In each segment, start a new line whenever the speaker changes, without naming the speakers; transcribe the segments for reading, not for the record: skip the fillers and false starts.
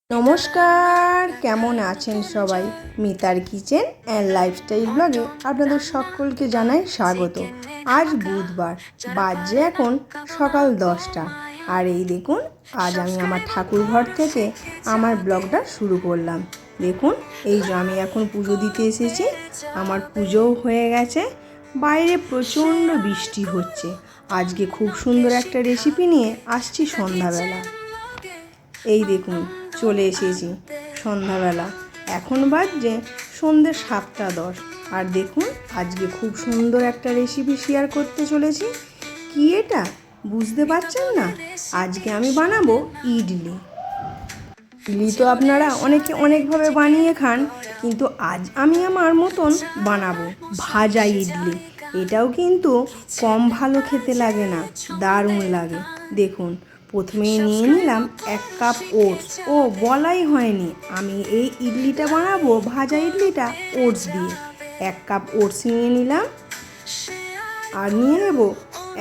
নমস্কার, কেমন আছেন সবাই? মিতার কিচেন অ্যান্ড লাইফস্টাইল ব্লগে আপনাদের সকলকে জানাই স্বাগত। আজ বুধবার, বাজে এখন সকাল 10টা। আর এই দেখুন, আজ আমি আমার ঠাকুর ঘর থেকে আমার ব্লগটা শুরু করলাম। দেখুন, এই যে আমি এখন পুজো দিতে এসেছি। আমার পুজোও হয়ে গেছে। বাইরে প্রচণ্ড বৃষ্টি হচ্ছে। আজকে খুব সুন্দর একটা রেসিপি নিয়ে আসছি সন্ধ্যাবেলা। এই দেখুন, চলে এসেছি সন্ধ্যাবেলা। এখন বাজছে সন্ধ্যে 7টা 10। আর দেখুন, আজকে খুব সুন্দর একটা রেসিপি শেয়ার করতে চলেছি। কি এটা বুঝতে পারছেন না? আজকে আমি বানাবো ইডলি। ইডলি তো আপনারা অনেকে অনেকভাবে বানিয়ে খান, কিন্তু আজ আমি আমার মতন বানাবো ভাজা ইডলি। এটাও কিন্তু কম ভালো খেতে লাগে না, দারুণ লাগে। দেখুন, প্রথমেই নিয়ে নিলাম 1 কাপ ওটস। ও বলাই হয়নি, আমি এই ইডলিটা বানাবো, ভাজা ইডলিটা ওটস দিয়ে। 1 কাপ ওটস নিয়ে নিলাম। আর নিয়ে নেব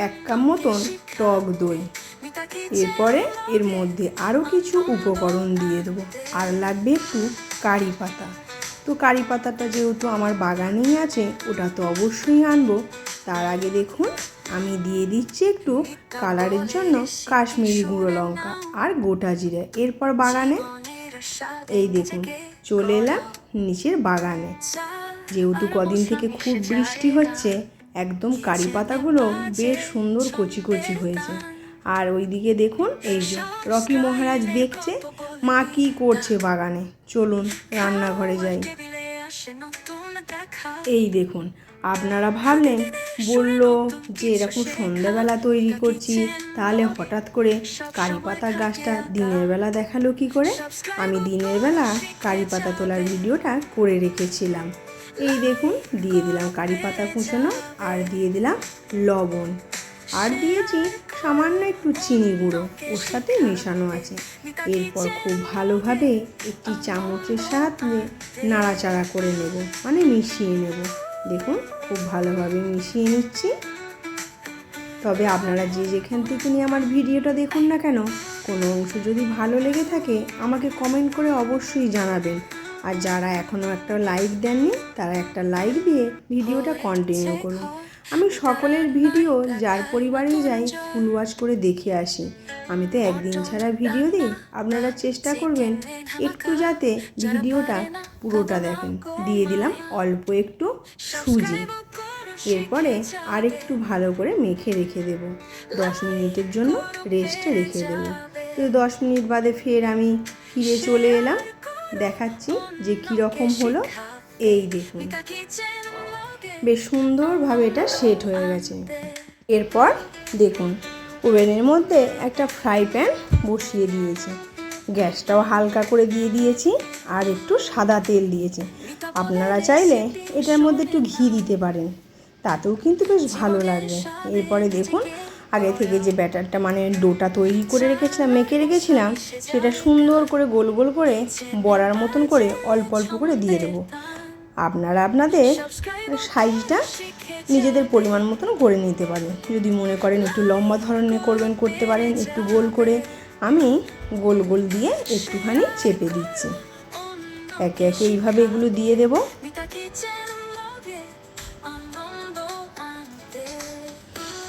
1 কাপ মতন টক দই। এরপরে এর মধ্যে আরও কিছু উপকরণ দিয়ে দেবো। আর লাগবে একটু কারি পাতা। তো কারি পাতাটা যেহেতু আমার বাগানেই আছে, ওটা তো অবশ্যই আনবো। তার আগে দেখুন, আমি দিয়ে দিচ্ছি একটু কালারের জন্য কাশ্মীরি গুঁড়ো লঙ্কা আর গোটা জিরে। এরপর বাগানে এই দেখুন, চলে এলাম নিচের বাগানে। যেহেতু কদিন থেকে খুব বৃষ্টি হচ্ছে, একদম কারি পাতাগুলো বেশ সুন্দর কচি কচি হয়েছে। আর ওইদিকে দেখুন, এই যে রকি মহারাজ দেখছে মা কি করছে বাগানে। চলুন রান্নাঘরে যাই। এই দেখুন, আপনারা ভাবলেন, বললো যে এরকম সন্ধ্যাবেলা তৈরি করছি, তাহলে হঠাৎ করে কারি পাতার গাছটা দিনের বেলা দেখালো কি করে? আমি দিনের বেলা কারি পাতা তোলার ভিডিওটা করে রেখেছিলাম। এই দেখুন, দিয়ে দিলাম কারি পাতা কুচোনো, আর দিয়ে দিলাম লবণ, আর দিয়েছি সামান্য একটু চিনি গুঁড়ো, ওর সাথে মেশানো আছে। এরপর খুব ভালোভাবে একটি চামচের সাহায্যে নাড়াচাড়া করে নেব, মানে মিশিয়ে নেব। দেখুন, খুব ভালোভাবে মিশিয়ে নিচ্ছি। তবে আপনারা যে যেখান থেকে নিয়ে আমার ভিডিওটা দেখুন না কেন, কোনো অংশ যদি ভালো লেগে থাকে আমাকে কমেন্ট করে অবশ্যই জানাবেন। আর যারা এখনও একটা লাইক দেননি, তারা একটা লাইক দিয়ে ভিডিওটা কন্টিনিউ করুন। আমি সকলের ভিডিও যার পরিবারেই যাই ফুল ওয়াচ করে দেখে আসি। আমি তো একদিন ছাড়া ভিডিও দিই। আপনারা চেষ্টা করবেন একটু যাতে ভিডিওটা পুরোটা দেখেন। দিয়ে দিলাম অল্প একটু সুজি। এরপরে আর একটু ভালো করে মেখে রেখে দেব। 10 মিনিটের জন্য রেস্টে রেখে দেব। তো 10 মিনিট বাদে ফের আমি ফিরে চলে এলাম, দেখাচ্ছি যে কীরকম হলো। এই দেখুন, বেশ সুন্দরভাবে এটা সেট হয়ে গেছে। এরপর দেখুন, ওভেনের মধ্যে একটা ফ্রাই প্যান বসিয়ে দিয়েছি। গ্যাসটাও হালকা করে দিয়ে দিয়েছি, আর একটু সাদা তেল দিয়েছি। আপনারা চাইলে এটার মধ্যে একটু ঘি দিতে পারেন, তাতেও কিন্তু বেশ ভালো লাগবে। এরপরে দেখুন, আগে থেকে যে ব্যাটারটা মানে ডোটা তৈরি করে রেখেছিলাম, মেখে রেখেছিলাম, সেটা সুন্দর করে গোল গোল করে বড়ার মতন করে অল্প অল্প করে দিয়ে দেবো। আপনারা আপনাদের সাইজটা নিজেদের পরিমাণ মতন করে নিতে পারেন। যদি মনে করেন একটু লম্বা ধরনের করবেন, করতে পারেন একটু গোল করে। আমি গোল গোল দিয়ে একটুখানি চেপে দিচ্ছি। একে একে এইভাবে এগুলো দিয়ে দেব।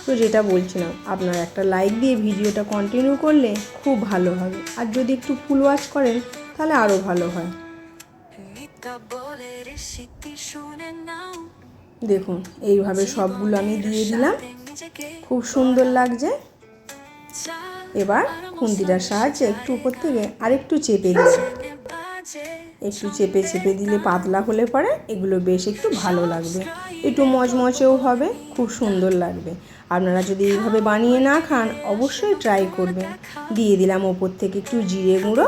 তো যেটা বলছিলাম, আপনারা একটা লাইক দিয়ে ভিডিওটা কন্টিনিউ করলে খুব ভালো হবে। আর যদি একটু ফুল ওয়াচ করেন তাহলে আরও ভালো হয়। দেখুন, এইভাবে সবগুলো আমি দিয়ে দিলাম, খুব সুন্দর লাগছে। এবার খুন্তিটার সাহায্যে একটু উপর থেকে আরেকটু চেপে দিই। একটু চেপে চেপে দিলে পাতলা হলে পরে এগুলো বেশ একটু ভালো লাগবে, একটু মচমচেও হবে, খুব সুন্দর লাগবে। আপনারা যদি এইভাবে বানিয়ে না খান, অবশ্যই ট্রাই করবেন। দিয়ে দিলাম ওপর থেকে একটু জিরে গুঁড়ো,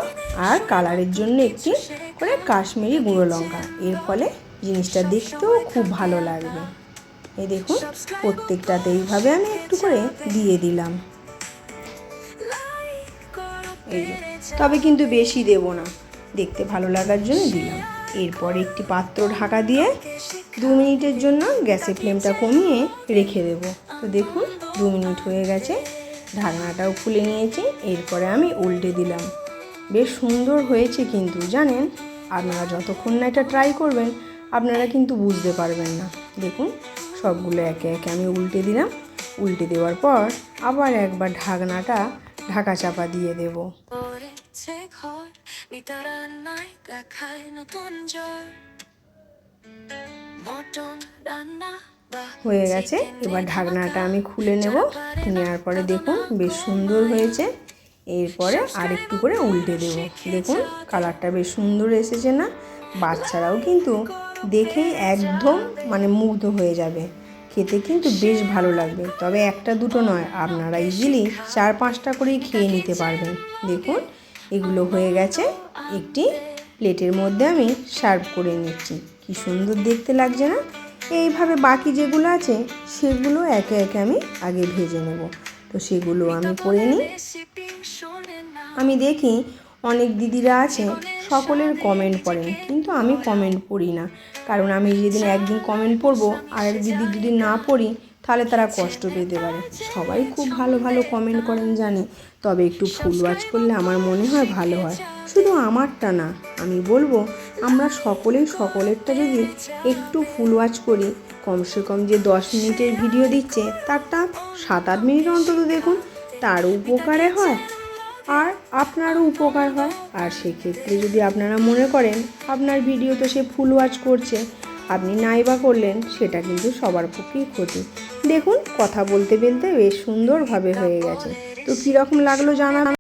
আর কালারের জন্য একটি করে কাশ্মীরি গুঁড়ো লঙ্কা। এর ফলে জিনিসটা দেখতেও খুব ভালো লাগবে। এই দেখুন, প্রত্যেকটাতে এইভাবে আমি একটু করে দিয়ে দিলাম। এই তবে কিন্তু বেশি দেব না, দেখতে ভালো লাগার জন্য দিলাম। এরপর একটি পাত্র ঢাকা দিয়ে 2 মিনিটের জন্য গ্যাসের ফ্লেমটা কমিয়ে রেখে দেব। তো দেখুন, 2 মিনিট হয়ে গেছে, ঢাকনাটাও খুলে নিয়েছি। এরপরে আমি উল্টে দিলাম। বেশ সুন্দর হয়েছে কিন্তু জানেন, আপনারা যতক্ষণ না এটা ট্রাই করবেন আপনারা কিন্তু বুঝতে পারবেন না। দেখুন সবগুলো একে একে আমি উল্টে দিলাম। উল্টে দেওয়ার পর আবার একবার ঢাকনাটা ঢাকা চাপা দিয়ে দেব। হয়ে গেছে, এবার ঢাকনাটা আমি খুলে নেব। নেওয়ার পরে দেখুন বেশ সুন্দর হয়েছে। এরপরে আর একটু করে উল্টে দেব। দেখুন কালারটা বেশ সুন্দর এসেছে না? বাচ্চারাও কিন্তু দেখেই একদম মুগ্ধ হয়ে যাবে। খেতে কিন্তু বেশ ভালো লাগবে, তবে একটা দুটো নয়, আপনারা ইজিলি 4-5টা করেই খেয়ে নিতে পারবেন। দেখুন এগুলো হয়ে গেছে, একটি প্লেটের মধ্যে আমি সার্ভ করে নিচ্ছি। কি সুন্দর দেখতে লাগছে না? এইভাবে বাকি যেগুলো আছে সেগুলো একে একে আমি আগে ভেজে নেব। তো সেগুলো আমি করে নিই। আমি দেখি অনেক দিদিরা আছে সকলের কমেন্ট পড়েন, কিন্তু আমি কমেন্ট পড়ি না। কারণ আমি যেদিন একদিন কমেন্ট পড়বো আর একদিন যদি না পড়ি তাহলে তারা কষ্ট পেতে পারে। সবাই খুব ভালো ভালো কমেন্ট করেন জানি, তবে একটু ফুল ওয়াচ করলে আমার মনে হয় ভালো হয়। শুধু আমারটা না, আমি বলবো আমরা সকলেরটা যদি একটু ফুল ওয়াচ করি, কমসে কম যে 10 মিনিটের ভিডিও দিচ্ছে তারটা 7-8 মিনিট অন্তত দেখুন, তারও উপকারে হয় আর আপনারও উপকার হয়। আর সেক্ষেত্রে যদি আপনারা মনে করেন আপনার ভিডিও তো সে ফুল ওয়াচ করছে, আপনি নাইবা করলেন, সেটা কিন্তু সবার পক্ষেই ক্ষতি। দেখুন কথা বলতে বলতে বেশ সুন্দরভাবে হয়ে গেছে। তো কীরকম লাগলো জানাবেন।